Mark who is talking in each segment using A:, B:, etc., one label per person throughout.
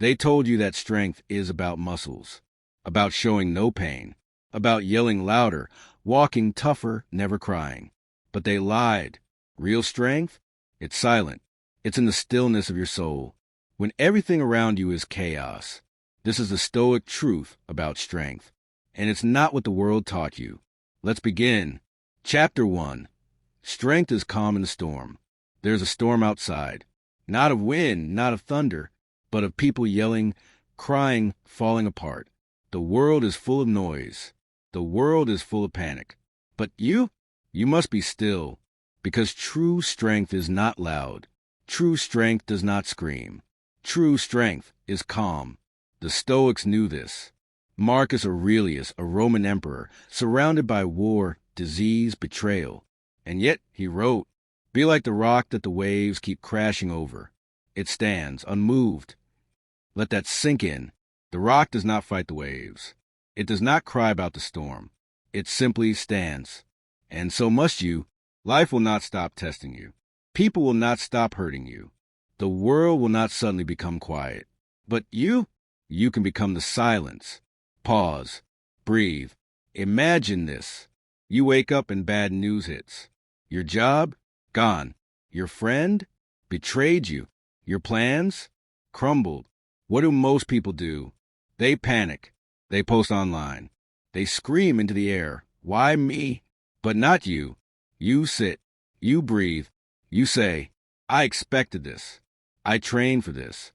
A: They told you that strength is about muscles, about showing no pain, about yelling louder, walking tougher, never crying. But they lied. Real strength? It's silent. It's in the stillness of your soul, when everything around you is chaos. This is the Stoic truth about strength, and it's not what the world taught you. Let's begin. Chapter 1. Strength is calm in the storm. There's a storm outside. Not of wind, not of thunder, but of people yelling, crying, falling apart. The world is full of noise. The world is full of panic. But you must be still, because true strength is not loud. True strength does not scream. True strength is calm. The Stoics knew this. Marcus Aurelius, a Roman emperor, surrounded by war, disease, betrayal. And yet he wrote, "Be like the rock that the waves keep crashing over. It stands unmoved." Let that sink in. The rock does not fight the waves. It does not cry about the storm. It simply stands. And so must you. Life will not stop testing you. People will not stop hurting you. The world will not suddenly become quiet. But you can become the silence. Pause. Breathe. Imagine this. You wake up and bad news hits. Your job? Gone. Your friend? Betrayed you. Your plans? Crumbled. What do most people do? They panic. They post online. They scream into the air. Why me? But not you. You sit. You breathe. You say, I expected this. I trained for this.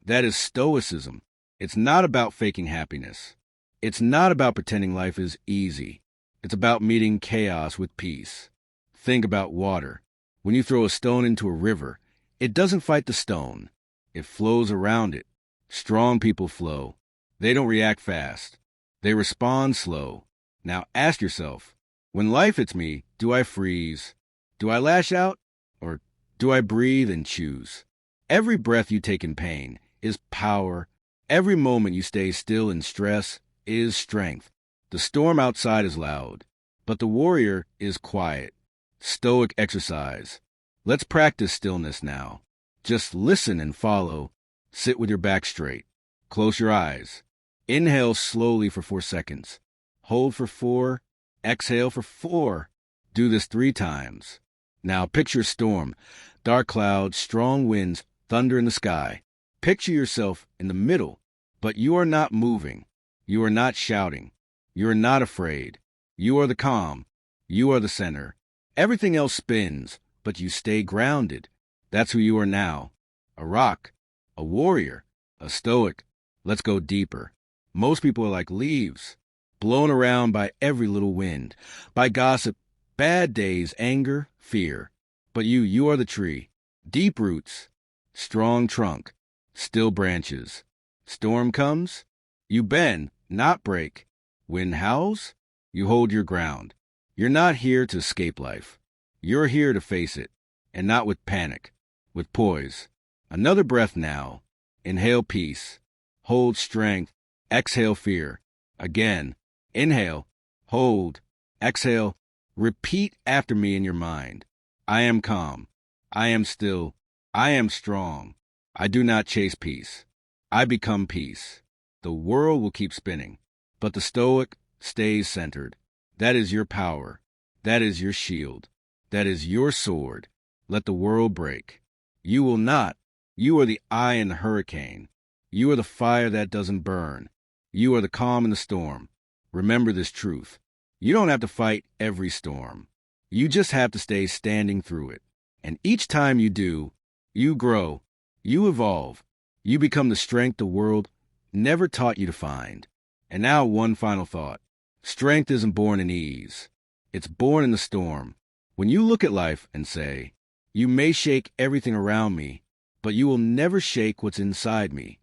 A: That is stoicism. It's not about faking happiness. It's not about pretending life is easy. It's about meeting chaos with peace. Think about water. When you throw a stone into a river, it doesn't fight the stone. It flows around it. Strong people flow. They don't react fast. They respond slow. Now ask yourself, when life hits me, do I freeze? Do I lash out? Or do I breathe and choose? Every breath you take in pain is power. Every moment you stay still in stress is strength. The storm outside is loud, but the warrior is quiet. Stoic exercise. Let's practice stillness now. Just listen and follow. Sit with your back straight. Close your eyes. Inhale slowly for 4 seconds. Hold for 4. Exhale for 4. Do this 3 times. Now picture a storm. Dark clouds, strong winds, thunder in the sky. Picture yourself in the middle, but you are not moving. You are not shouting. You are not afraid. You are the calm. You are the center. Everything else spins, but you stay grounded. That's who you are now. A rock, a warrior, a stoic. Let's go deeper. Most people are like leaves, blown around by every little wind, by gossip, bad days, anger, fear. But you are the tree. Deep roots, strong trunk, still branches. Storm comes, you bend, not break. Wind howls, you hold your ground. You're not here to escape life. You're here to face it, and not with panic, with poise. Another breath now. Inhale peace. Hold strength. Exhale fear. Again. Inhale. Hold. Exhale. Repeat after me in your mind. I am calm. I am still. I am strong. I do not chase peace. I become peace. The world will keep spinning, but the Stoic stays centered. That is your power. That is your shield. That is your sword. Let the world break. You will not. You are the eye in the hurricane. You are the fire that doesn't burn. You are the calm in the storm. Remember this truth. You don't have to fight every storm. You just have to stay standing through it. And each time you do, you grow. You evolve. You become the strength the world never taught you to find. And now one final thought. Strength isn't born in ease. It's born in the storm. When you look at life and say, you may shake everything around me, but you will never shake what's inside me.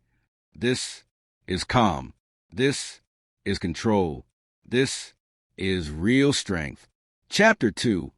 A: This is calm. This is control. This is real strength. Chapter 2.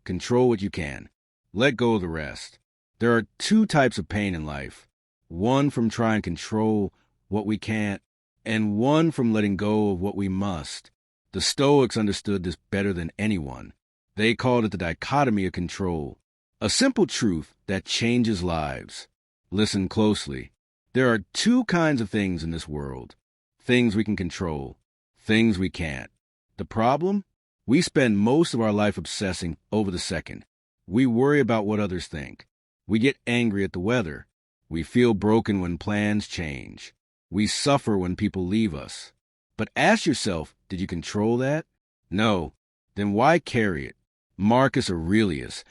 A: Control what you can. Let go of the rest. There are 2 types of pain in life. One from trying to control what we can't, and one from letting go of what we must. The Stoics understood this better than anyone. They called it the dichotomy of control, a simple truth that changes lives. Listen closely. There are two kinds of things in this world: things we can control, things we can't. The problem? We spend most of our life obsessing over the second. We worry about what others think. We get angry at the weather. We feel broken when plans change. We suffer when people leave us. But ask yourself, did you control that? No. Then why carry it? Marcus Aurelius,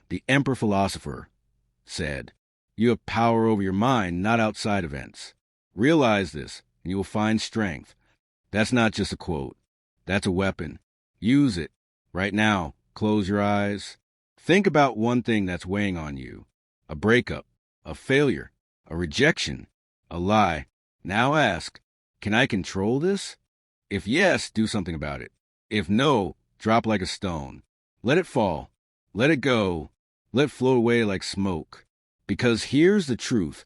A: the emperor philosopher, said, "You have power over your mind, not outside events. Realize this, and you will find strength." That's not just a quote. That's a weapon. Use it. Right now, close your eyes. Think about one thing that's weighing on you. A breakup, a failure, a rejection, a lie. Now ask, can I control this? If yes, do something about it. If no, drop like a stone. Let it fall. Let it go. Let it float away like smoke. Because here's the truth.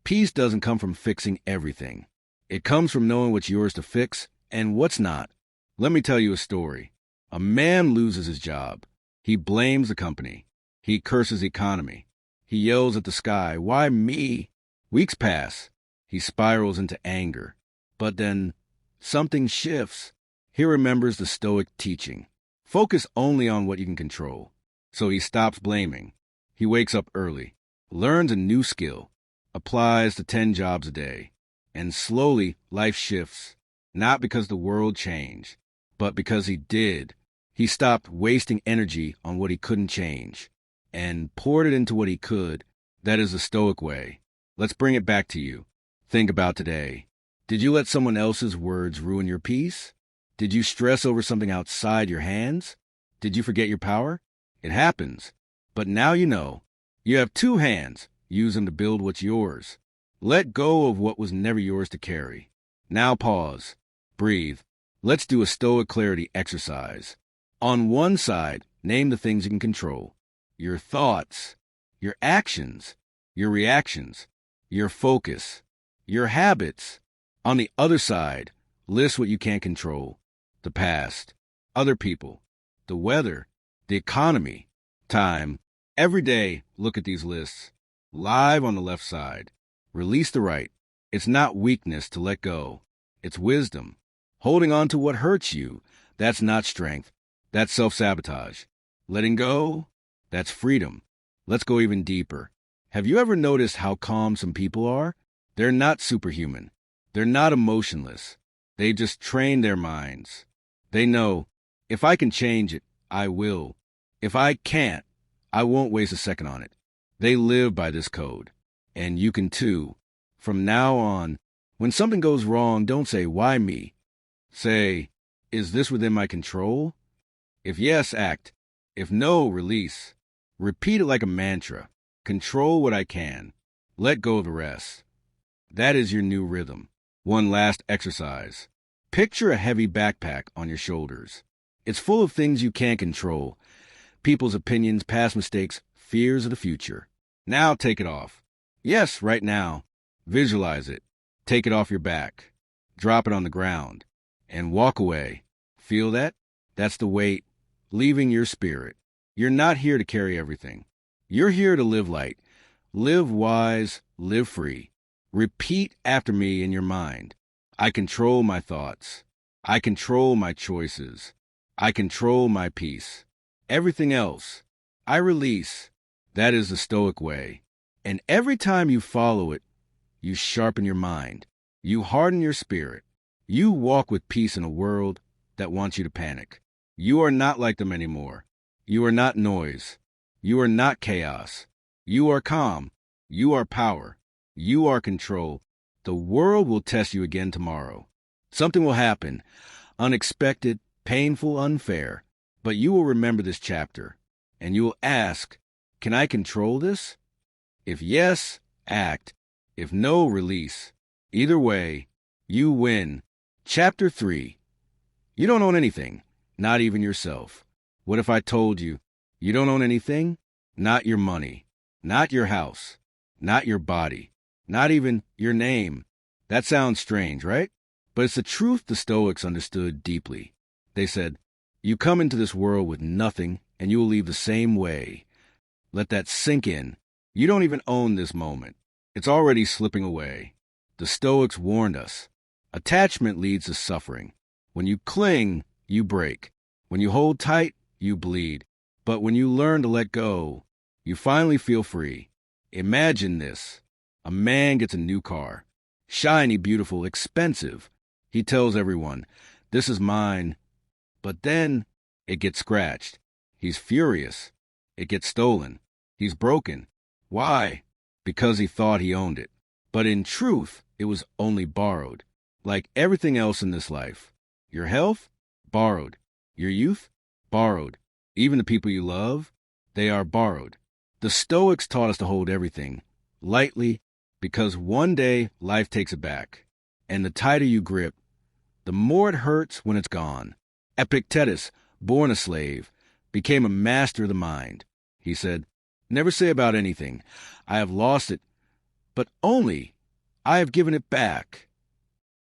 A: Peace doesn't come from fixing everything. It comes from knowing what's yours to fix and what's not. Let me tell you a story. A man loses his job. He blames the company. He curses the economy. He yells at the sky, "Why me?" Weeks pass. He spirals into anger. But then something shifts. He remembers the Stoic teaching. Focus only on what you can control. So he stops blaming. He wakes up early, learns a new skill, applies to 10 jobs a day. And slowly, life shifts. Not because the world changed, but because he did. He stopped wasting energy on what he couldn't change and poured it into what he could. That is the Stoic way. Let's bring it back to you. Think about today. Did you let someone else's words ruin your peace? Did you stress over something outside your hands? Did you forget your power? It happens. But now you know. You have 2 hands. Use them to build what's yours. Let go of what was never yours to carry. Now pause. Breathe. Let's do a Stoic clarity exercise. On one side, name the things you can control. Your thoughts, your actions, your reactions, your focus, your habits. On the other side, list what you can't control. The past, other people, the weather, the economy, time. Every day, look at these lists. Live on the left side. Release the right. It's not weakness to let go. It's wisdom. Holding on to what hurts you, that's not strength. That's self-sabotage. Letting go, that's freedom. Let's go even deeper. Have you ever noticed how calm some people are? They're not superhuman. They're not emotionless. They just train their minds. They know, if I can change it, I will. If I can't, I won't waste a second on it. They live by this code. And you can too. From now on, when something goes wrong, don't say, "Why me?" Say, "Is this within my control?" If yes, act. If no, release. Repeat it like a mantra. Control what I can. Let go of the rest. That is your new rhythm. One last exercise. Picture a heavy backpack on your shoulders. It's full of things you can't control. People's opinions, past mistakes, fears of the future. Now take it off. Yes, right now. Visualize it. Take it off your back. Drop it on the ground. And walk away. Feel that? That's the weight leaving your spirit. You're not here to carry everything. You're here to live light. Live wise, live free. Repeat after me in your mind. I control my thoughts. I control my choices. I control my peace. Everything else, I release. That is the Stoic way. And every time you follow it, you sharpen your mind. You harden your spirit. You walk with peace in a world that wants you to panic. You are not like them anymore. You are not noise. You are not chaos. You are calm. You are power. You are control. The world will test you again tomorrow. Something will happen. Unexpected, painful, unfair. But you will remember this chapter. And you will ask, can I control this? If yes, act. If no, release. Either way, you win. Chapter 3. You don't own anything, not even yourself. What if I told you, you don't own anything? Not your money, not your house, not your body, not even your name. That sounds strange, right? But it's the truth the Stoics understood deeply. They said, you come into this world with nothing, and you will leave the same way. Let that sink in. You don't even own this moment. It's already slipping away. The Stoics warned us. Attachment leads to suffering. When you cling, you break. When you hold tight, you bleed. But when you learn to let go, you finally feel free. Imagine this. A man gets a new car. Shiny, beautiful, expensive. He tells everyone, "This is mine." But then it gets scratched. He's furious. It gets stolen. He's broken. Why? Because he thought he owned it. But in truth, it was only borrowed. Like everything else in this life. Your health? Borrowed. Your youth? Borrowed. Even the people you love? They are borrowed. The Stoics taught us to hold everything lightly, because one day life takes it back. And the tighter you grip, the more it hurts when it's gone. Epictetus, born a slave, became a master of the mind. He said, "Never say about anything, 'I have lost it,' but only, 'I have given it back.'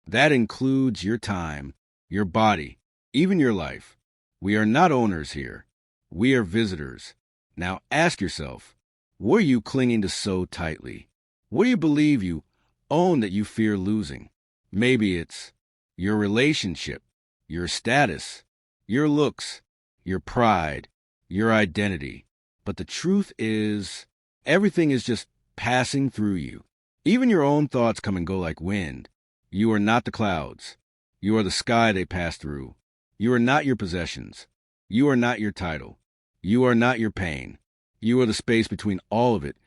A: That includes your time, your body, even your life. We are not owners here. We are visitors. Now ask yourself, what are you clinging to so tightly? What do you believe you own that you fear losing? Maybe it's your relationship, your status, your looks, your pride, your identity. But the truth is, everything is just passing through you. Even your own thoughts come and go like wind. You are not the clouds. You are the sky they pass through. You are not your possessions. You are not your title. You are not your pain. You are the space between all of it.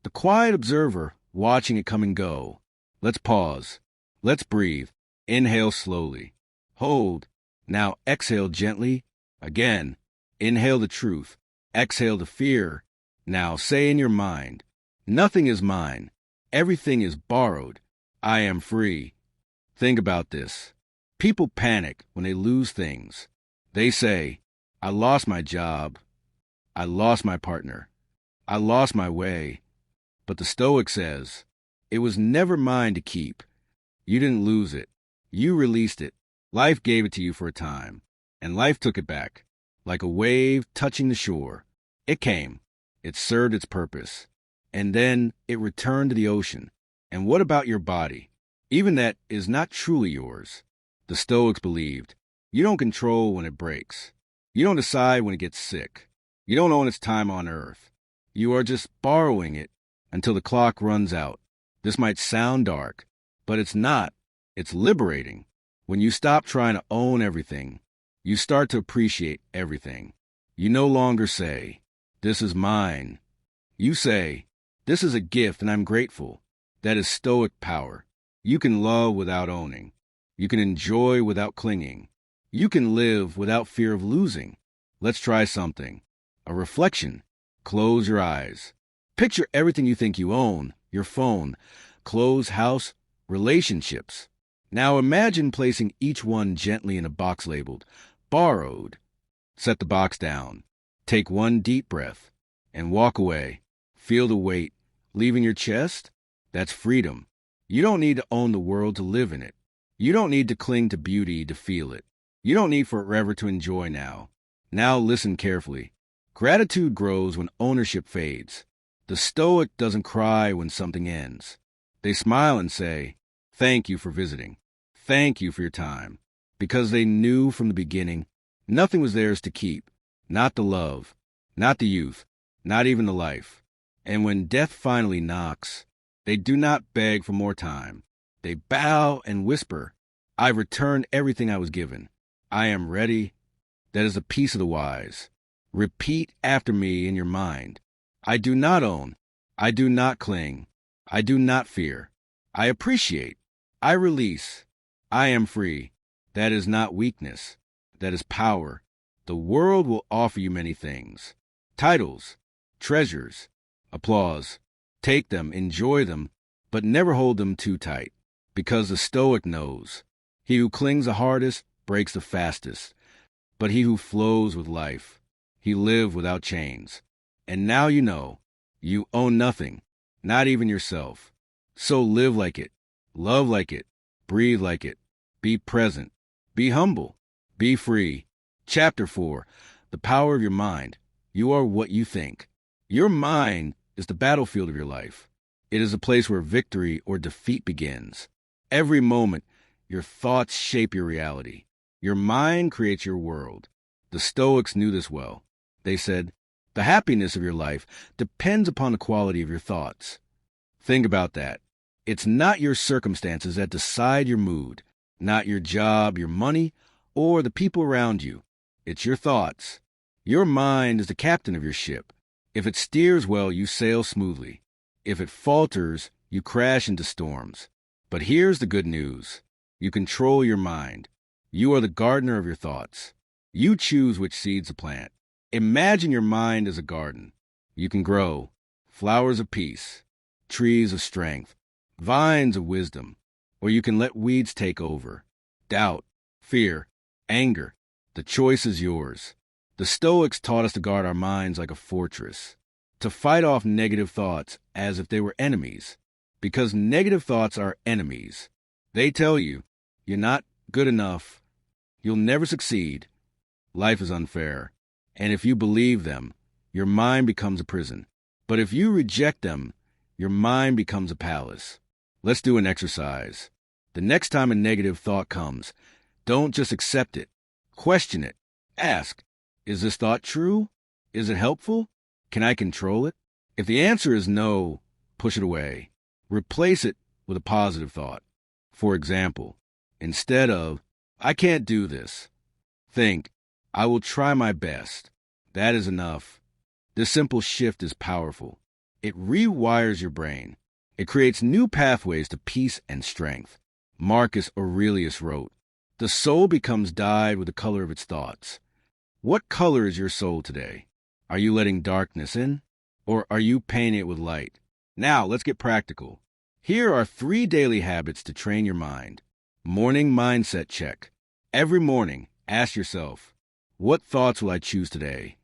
A: The quiet observer watching it come and go. Let's pause. Let's breathe. Inhale slowly. Hold. Now exhale gently. Again. Inhale the truth. Exhale the fear. Now say in your mind, nothing is mine. Everything is borrowed. I am free. Think about this. People panic when they lose things. They say, "I lost my job. I lost my partner. I lost my way." But the Stoic says, it was never mine to keep. You didn't lose it. You released it. Life gave it to you for a time, and life took it back, like a wave touching the shore. It came. It served its purpose. And then it returned to the ocean. And what about your body? Even that is not truly yours. The Stoics believed, you don't control when it breaks. You don't decide when it gets sick. You don't own its time on earth. You are just borrowing it until the clock runs out. This might sound dark, but it's not. It's liberating. When you stop trying to own everything, you start to appreciate everything. You no longer say, "This is mine." You say, "This is a gift and I'm grateful." That is Stoic power. You can love without owning. You can enjoy without clinging. You can live without fear of losing. Let's try something. A reflection. Close your eyes. Picture everything you think you own, your phone, clothes, house, relationships. Now imagine placing each one gently in a box labeled borrowed. Set the box down. Take one deep breath and walk away. Feel the weight leaving your chest. That's freedom. You don't need to own the world to live in it. You don't need to cling to beauty to feel it. You don't need forever to enjoy now. Now listen carefully. Gratitude grows when ownership fades. The Stoic doesn't cry when something ends. They smile and say, "Thank you for visiting. Thank you for your time." Because they knew from the beginning, nothing was theirs to keep. Not the love, not the youth, not even the life. And when death finally knocks, they do not beg for more time. They bow and whisper, "I've returned everything I was given. I am ready." That is the peace of the wise. Repeat after me in your mind. I do not own. I do not cling. I do not fear. I appreciate. I release. I am free. That is not weakness. That is power. The world will offer you many things. Titles, treasures, applause. Take them, enjoy them, but never hold them too tight. Because the Stoic knows, he who clings the hardest breaks the fastest. But he who flows with life, he lives without chains. And now you know, you own nothing, not even yourself. So live like it, love like it, breathe like it, be present, be humble, be free. Chapter 4, The Power of Your Mind. You are what you think. Your mind is the battlefield of your life. It is a place where victory or defeat begins. Every moment, your thoughts shape your reality. Your mind creates your world. The Stoics knew this well. They said, the happiness of your life depends upon the quality of your thoughts. Think about that. It's not your circumstances that decide your mood, not your job, your money, or the people around you. It's your thoughts. Your mind is the captain of your ship. If it steers well, you sail smoothly. If it falters, you crash into storms. But here's the good news. You control your mind. You are the gardener of your thoughts. You choose which seeds to plant. Imagine your mind as a garden. You can grow flowers of peace, trees of strength, vines of wisdom, or you can let weeds take over. Doubt, fear, anger. The choice is yours. The Stoics taught us to guard our minds like a fortress, to fight off negative thoughts as if they were enemies, because negative thoughts are enemies. They tell you, you're not good enough, you'll never succeed, life is unfair, and if you believe them, your mind becomes a prison. But if you reject them, your mind becomes a palace. Let's do an exercise. The next time a negative thought comes, don't just accept it. Question it. Ask, is this thought true? Is it helpful? Can I control it? If the answer is no, push it away. Replace it with a positive thought. For example, instead of, I can't do this, think, I will try my best. That is enough. This simple shift is powerful. It rewires your brain. It creates new pathways to peace and strength. Marcus Aurelius wrote, the soul becomes dyed with the color of its thoughts. What color is your soul today? Are you letting darkness in, or are you painting it with light? Now, let's get practical. Here are 3 daily habits to train your mind. Morning mindset check. Every morning, ask yourself, what thoughts will I choose today?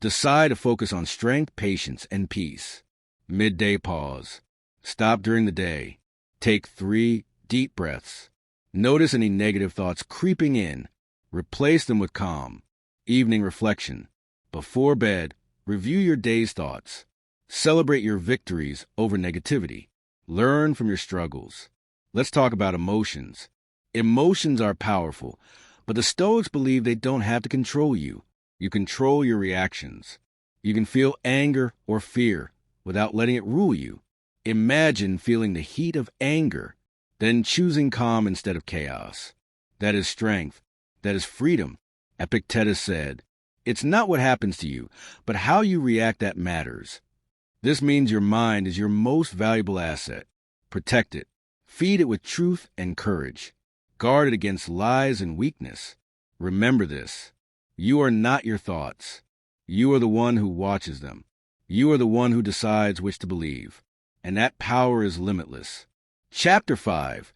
A: Decide to focus on strength, patience, and peace. Midday pause. Stop during the day. Take 3 deep breaths. Notice any negative thoughts creeping in. Replace them with calm. Evening reflection. Before bed, review your day's thoughts. Celebrate your victories over negativity. Learn from your struggles. Let's talk about emotions. Emotions are powerful, but the Stoics believe they don't have to control you. You control your reactions. You can feel anger or fear without letting it rule you. Imagine feeling the heat of anger, then choosing calm instead of chaos. That is strength. That is freedom. Epictetus said, it's not what happens to you, but how you react that matters. This means your mind is your most valuable asset. Protect it. Feed it with truth and courage. Guard it against lies and weakness. Remember this. You are not your thoughts. You are the one who watches them. You are the one who decides which to believe. And that power is limitless. Chapter 5.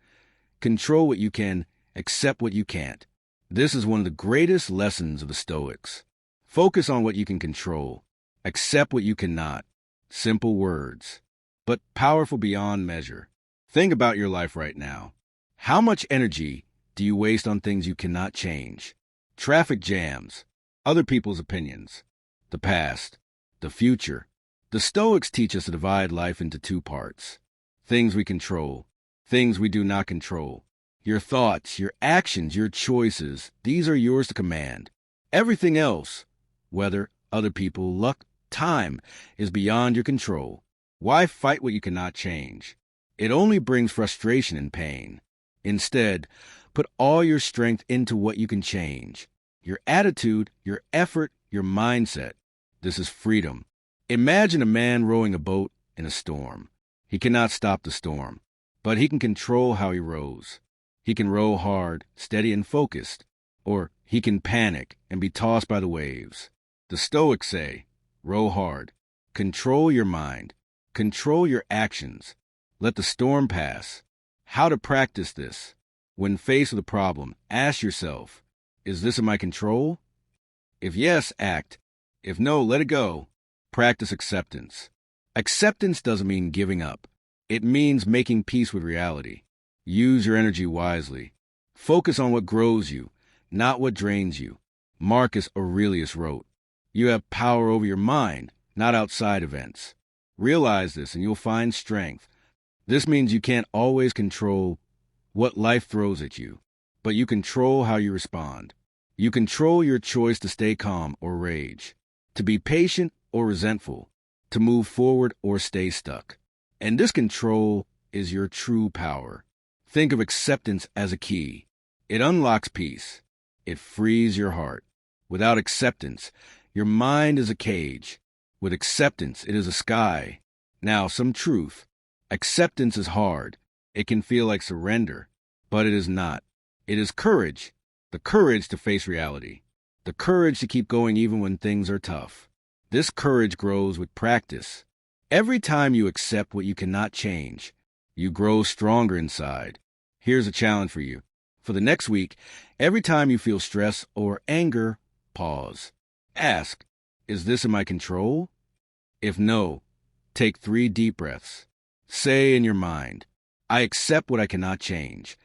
A: Control what you can, accept what you can't. This is one of the greatest lessons of the Stoics. Focus on what you can control. Accept what you cannot. Simple words, but powerful beyond measure. Think about your life right now. How much energy do you waste on things you cannot change? Traffic jams, other people's opinions, the past, the future. The Stoics teach us to divide life into 2 parts. Things we control, things we do not control. Your thoughts, your actions, your choices, these are yours to command. Everything else, weather, other people, luck, time, is beyond your control. Why fight what you cannot change? It only brings frustration and pain. Instead, put all your strength into what you can change. Your attitude, your effort, your mindset. This is freedom. Imagine a man rowing a boat in a storm. He cannot stop the storm, but he can control how he rows. He can row hard, steady, and focused, or he can panic and be tossed by the waves. The Stoics say, row hard. Control your mind. Control your actions. Let the storm pass. How to practice this? When faced with a problem, ask yourself, is this in my control? If yes, act. If no, let it go. Practice acceptance. Acceptance doesn't mean giving up. It means making peace with reality. Use your energy wisely. Focus on what grows you, not what drains you. Marcus Aurelius wrote, you have power over your mind, not outside events. Realize this and you'll find strength, This means you can't always control what life throws at you, but you control how you respond. You control your choice to stay calm or rage, to be patient or resentful, to move forward or stay stuck. And this control is your true power. Think of acceptance as a key. It unlocks peace. It frees your heart. Without acceptance, your mind is a cage. With acceptance, it is a sky. Now, some truth. Acceptance is hard. It can feel like surrender, but it is not. It is courage. The courage to face reality. The courage to keep going even when things are tough. This courage grows with practice. Every time you accept what you cannot change, you grow stronger inside. Here's a challenge for you. For the next week, every time you feel stress or anger, pause. Ask, is this in my control? If no, take 3 deep breaths. Say in your mind, I accept what I cannot change.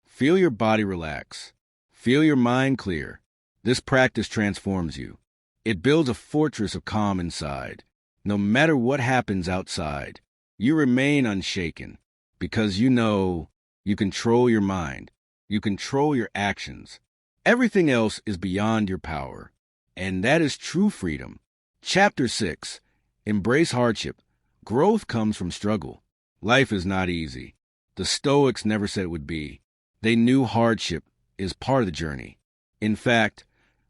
A: Feel your body relax. Feel your mind clear. This practice transforms you. It builds a fortress of calm inside. No matter what happens outside, you remain unshaken because you know you control your mind. You control your actions. Everything else is beyond your power. And that is true freedom. Chapter 6. Embrace hardship. Growth comes from struggle. Life is not easy. The Stoics never said it would be. They knew hardship is part of the journey. In fact,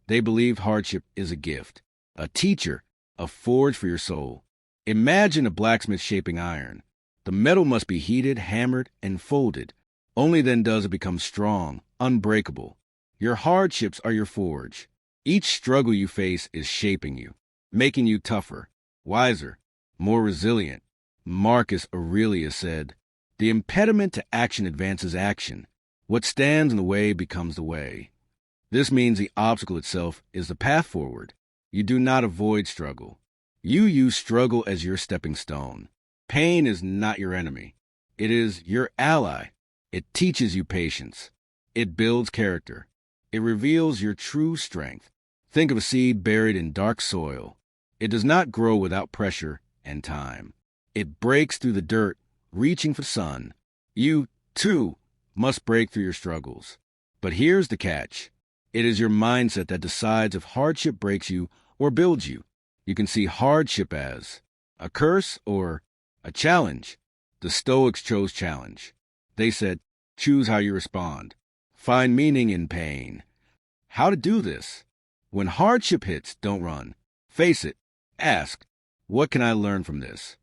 A: they believed hardship is a gift, a teacher, a forge for your soul. Imagine a blacksmith shaping iron. The metal must be heated, hammered, and folded. Only then does it become strong, unbreakable. Your hardships are your forge. Each struggle you face is shaping you, making you tougher, wiser, more resilient. Marcus Aurelius said, "The impediment to action advances action. What stands in the way becomes the way." This means the obstacle itself is the path forward. You do not avoid struggle. You use struggle as your stepping stone. Pain is not your enemy. It is your ally. It teaches you patience. It builds character. It reveals your true strength. Think of a seed buried in dark soil. It does not grow without pressure and time. It breaks through the dirt, reaching for sun. You, too, must break through your struggles. But here's the catch. It is your mindset that decides if hardship breaks you or builds you. You can see hardship as a curse or a challenge. The Stoics chose challenge. They said, choose how you respond. Find meaning in pain. How to do this? When hardship hits, don't run. Face it. Ask, what can I learn from this?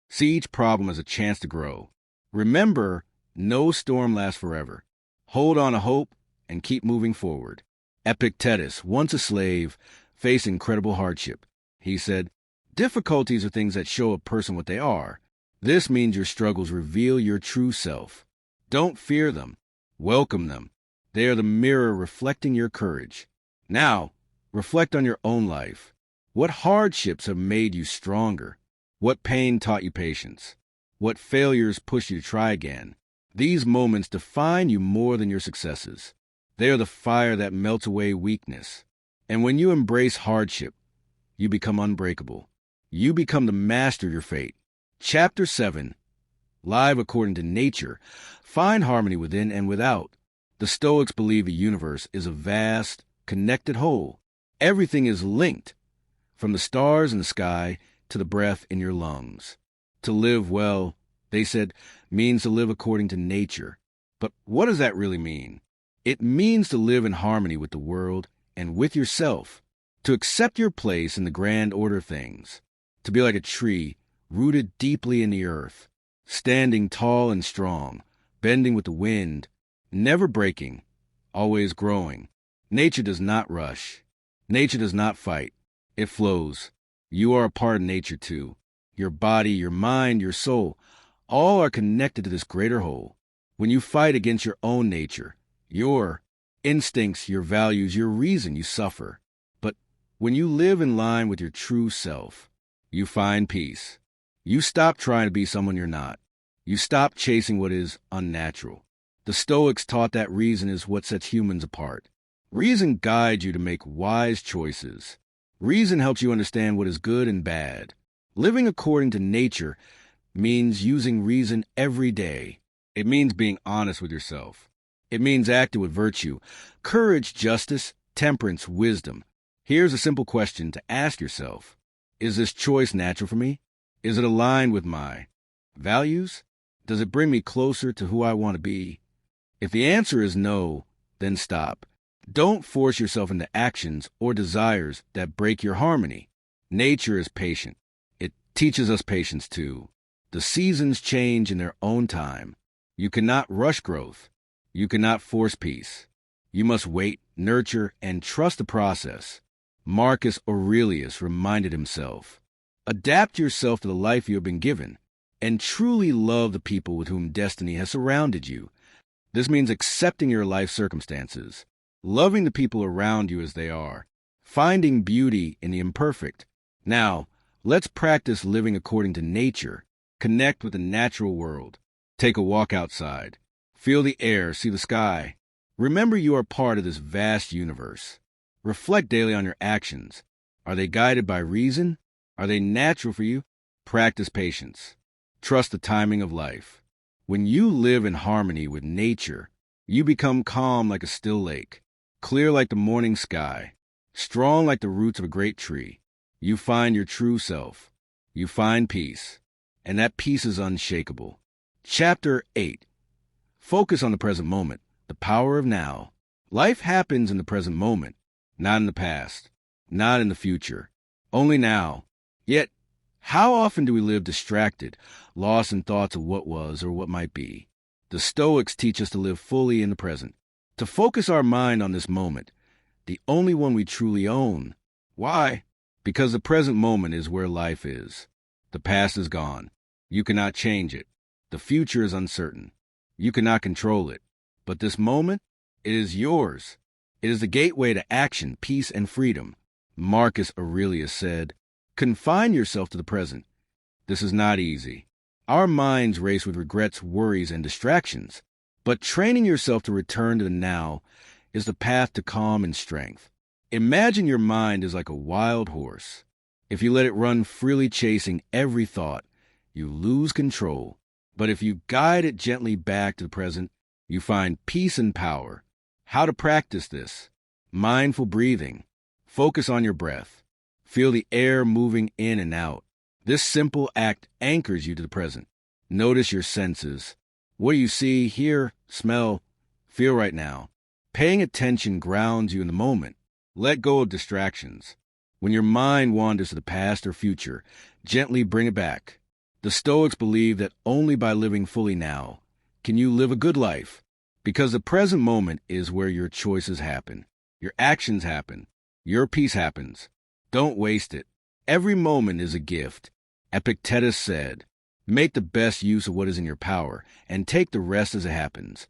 A: See each problem as a chance to grow. Remember, no storm lasts forever. Hold on to hope and keep moving forward. Epictetus, once a slave, faced incredible hardship. He said, difficulties are things that show a person what they are. This means your struggles reveal your true self. Don't fear them. Welcome them. They are the mirror reflecting your courage. Now, reflect on your own life. What hardships have made you stronger? What pain taught you patience? What failures pushed you to try again? These moments define you more than your successes. They are the fire that melts away weakness. And when you embrace hardship, you become unbreakable. You become the master of your fate. Chapter 7. Live according to nature. Find harmony within and without. The Stoics believe the universe is a vast, connected whole. Everything is linked, from the stars in the sky to the breath in your lungs. To live well, they said, means to live according to nature. But what does that really mean? It means to live in harmony with the world and with yourself, to accept your place in the grand order of things, to be like a tree rooted deeply in the earth, standing tall and strong, bending with the wind, never breaking, always growing. Nature does not rush. Nature does not fight. It flows. You are a part of nature too. Your body, your mind, your soul, all are connected to this greater whole. When you fight against your own nature, your instincts, your values, your reason, you suffer. But when you live in line with your true self, you find peace. You stop trying to be someone you're not. You stop chasing what is unnatural. The Stoics taught that reason is what sets humans apart. Reason guides you to make wise choices. Reason helps you understand what is good and bad. Living according to nature means using reason every day. It means being honest with yourself. It means acting with virtue, courage, justice, temperance, wisdom. Here's a simple question to ask yourself. Is this choice natural for me? Is it aligned with my values? Does it bring me closer to who I want to be? If the answer is no, then stop. Don't force yourself into actions or desires that break your harmony. Nature is patient. It teaches us patience too. The seasons change in their own time. You cannot rush growth. You cannot force peace. You must wait, nurture, and trust the process. Marcus Aurelius reminded himself, adapt yourself to the life you have been given, and truly love the people with whom destiny has surrounded you. This means accepting your life circumstances, loving the people around you as they are, finding beauty in the imperfect. Now, let's practice living according to nature. Connect with the natural world. Take a walk outside. Feel the air, see the sky. Remember you are part of this vast universe. Reflect daily on your actions. Are they guided by reason? Are they natural for you? Practice patience. Trust the timing of life. When you live in harmony with nature, you become calm like a still lake, clear like the morning sky, strong like the roots of a great tree. You find your true self. You find peace. And that peace is unshakable. Chapter 8. Focus on the present moment, the power of now. Life happens in the present moment, not in the past, not in the future, only now. Yet, how often do we live distracted, lost in thoughts of what was or what might be? The Stoics teach us to live fully in the present, to focus our mind on this moment, the only one we truly own. Why? Because the present moment is where life is. The past is gone. You cannot change it. The future is uncertain. You cannot control it. But this moment, it is yours. It is the gateway to action, peace, and freedom. Marcus Aurelius said, confine yourself to the present. This is not easy. Our minds race with regrets, worries, and distractions. But training yourself to return to the now is the path to calm and strength. Imagine your mind is like a wild horse. If you let it run freely chasing every thought, you lose control. But if you guide it gently back to the present, you find peace and power. How to practice this? Mindful breathing. Focus on your breath. Feel the air moving in and out. This simple act anchors you to the present. Notice your senses. What do you see, hear, smell, feel right now? Paying attention grounds you in the moment. Let go of distractions. When your mind wanders to the past or future, gently bring it back. The Stoics believe that only by living fully now can you live a good life, because the present moment is where your choices happen, your actions happen, your peace happens. Don't waste it. Every moment is a gift. Epictetus said, make the best use of what is in your power and take the rest as it happens.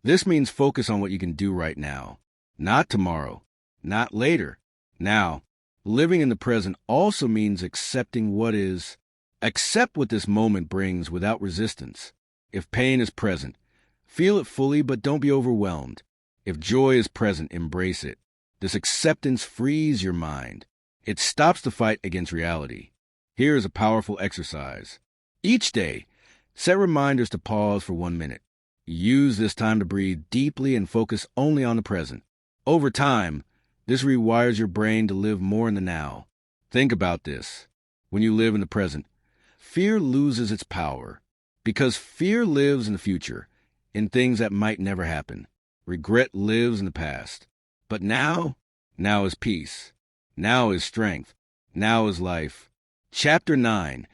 A: This means focus on what you can do right now, not tomorrow, not later, now. Living in the present also means accepting what is. Accept what this moment brings without resistance. If pain is present, feel it fully, but don't be overwhelmed. If joy is present, embrace it. This acceptance frees your mind. It stops the fight against reality. Here is a powerful exercise. Each day, set reminders to pause for 1 minute. Use this time to breathe deeply and focus only on the present. Over time, this rewires your brain to live more in the now. Think about this. When you live in the present, fear loses its power, because fear lives in the future, in things that might never happen. Regret lives in the past. But now is peace. Now is strength. Now is life. Chapter 9.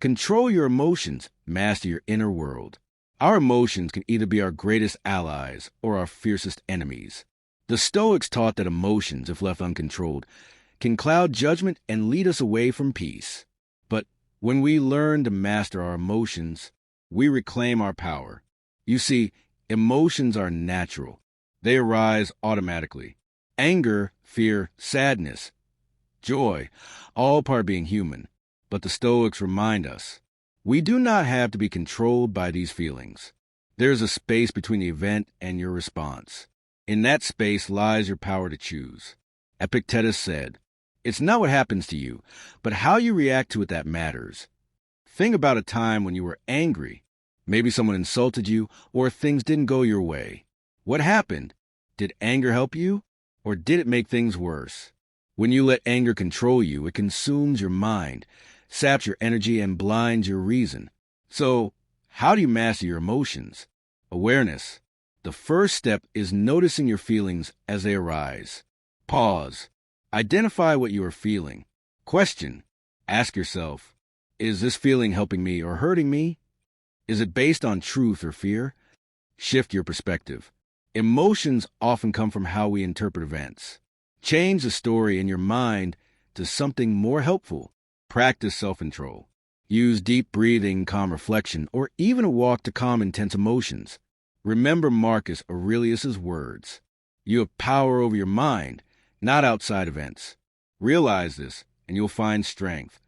A: Control your emotions. Master your inner world. Our emotions can either be our greatest allies or our fiercest enemies. The Stoics taught that emotions, if left uncontrolled, can cloud judgment and lead us away from peace. But when we learn to master our emotions, we reclaim our power. You see, emotions are natural. They arise automatically. Anger, fear, sadness, joy, all part of being human. But the Stoics remind us, we do not have to be controlled by these feelings. There is a space between the event and your response. In that space lies your power to choose. Epictetus said, it's not what happens to you, but how you react to it that matters. Think about a time when you were angry. Maybe someone insulted you or things didn't go your way. What happened? Did anger help you, or did it make things worse? When you let anger control you, it consumes your mind, saps your energy, and blinds your reason. So, how do you master your emotions? Awareness. The first step is noticing your feelings as they arise. Pause. Identify what you are feeling. Question. Ask yourself, is this feeling helping me or hurting me? Is it based on truth or fear? Shift your perspective. Emotions often come from how we interpret events. Change the story in your mind to something more helpful. Practice self-control. Use deep breathing, calm reflection, or even a walk to calm intense emotions. Remember Marcus Aurelius' words. You have power over your mind, not outside events. Realize this, and you'll find strength.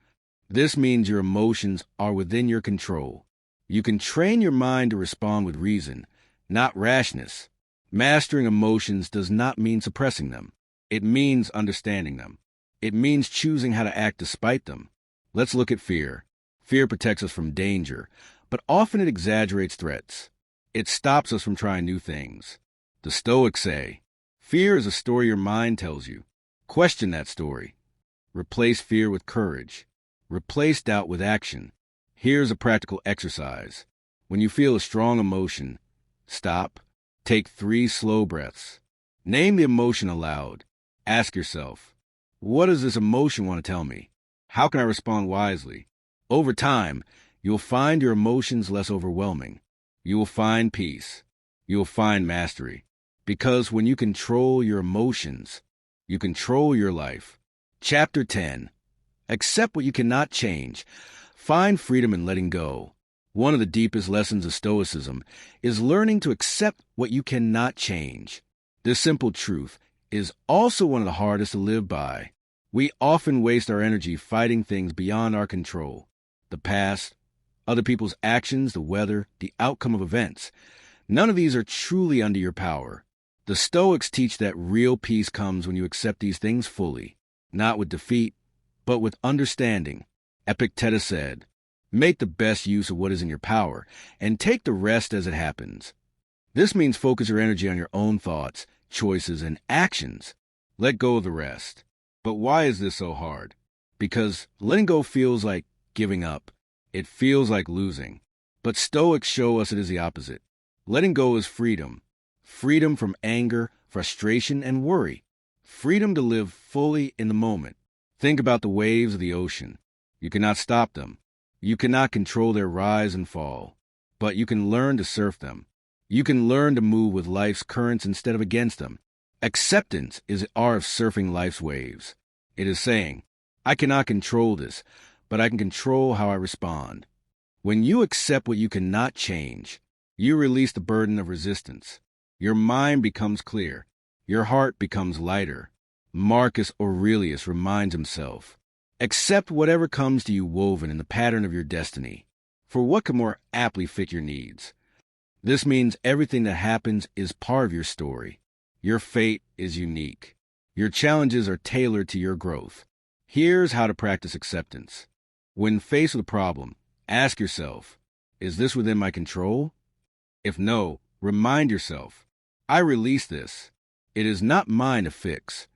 A: This means your emotions are within your control. You can train your mind to respond with reason, not rashness. Mastering emotions does not mean suppressing them. It means understanding them. It means choosing how to act despite them. Let's look at fear. Fear protects us from danger, but often it exaggerates threats. It stops us from trying new things. The Stoics say, fear is a story your mind tells you. Question that story. Replace fear with courage. Replace doubt with action. Here's a practical exercise. When you feel a strong emotion, stop. Take 3 slow breaths. Name the emotion aloud. Ask yourself, what does this emotion want to tell me? How can I respond wisely? Over time, you'll find your emotions less overwhelming. You will find peace. You will find mastery. Because when you control your emotions, you control your life. Chapter 10. Accept what you cannot change. Find freedom in letting go. One of the deepest lessons of Stoicism is learning to accept what you cannot change. This simple truth is also one of the hardest to live by. We often waste our energy fighting things beyond our control. The past, other people's actions, the weather, the outcome of events. None of these are truly under your power. The Stoics teach that real peace comes when you accept these things fully, not with defeat, but with understanding. Epictetus said, make the best use of what is in your power, and take the rest as it happens. This means focus your energy on your own thoughts, choices, and actions. Let go of the rest. But why is this so hard? Because letting go feels like giving up. It feels like losing. But Stoics show us it is the opposite. Letting go is freedom. Freedom from anger, frustration, and worry. Freedom to live fully in the moment. Think about the waves of the ocean. You cannot stop them. You cannot control their rise and fall. But you can learn to surf them. You can learn to move with life's currents instead of against them. Acceptance is the art of surfing life's waves. It is saying, I cannot control this, but I can control how I respond. When you accept what you cannot change, you release the burden of resistance. Your mind becomes clear. Your heart becomes lighter. Marcus Aurelius reminds himself, accept whatever comes to you woven in the pattern of your destiny, for what could more aptly fit your needs? This means everything that happens is part of your story. Your fate is unique. Your challenges are tailored to your growth. Here's how to practice acceptance. When faced with a problem, ask yourself, is this within my control? If no, remind yourself, I release this. It is not mine to fix.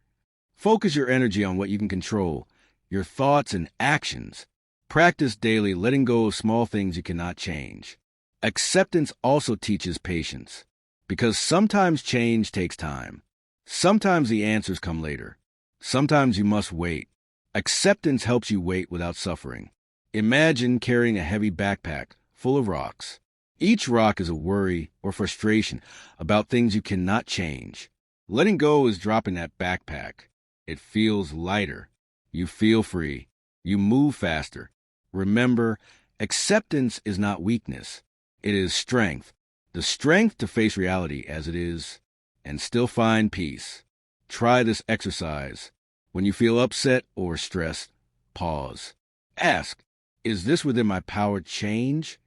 A: Focus your energy on what you can control, your thoughts and actions. Practice daily letting go of small things you cannot change. Acceptance also teaches patience, because sometimes change takes time. Sometimes the answers come later. Sometimes you must wait. Acceptance helps you wait without suffering. Imagine carrying a heavy backpack full of rocks. Each rock is a worry or frustration about things you cannot change. Letting go is dropping that backpack. It feels lighter. You feel free. You move faster. Remember, acceptance is not weakness. It is strength. The strength to face reality as it is and still find peace. Try this exercise. When you feel upset or stressed, pause. Ask, is this within my power to change?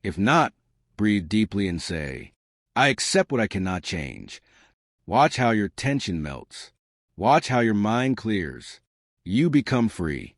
A: If not, breathe deeply and say, I accept what I cannot change. Watch how your tension melts. Watch how your mind clears. You become free.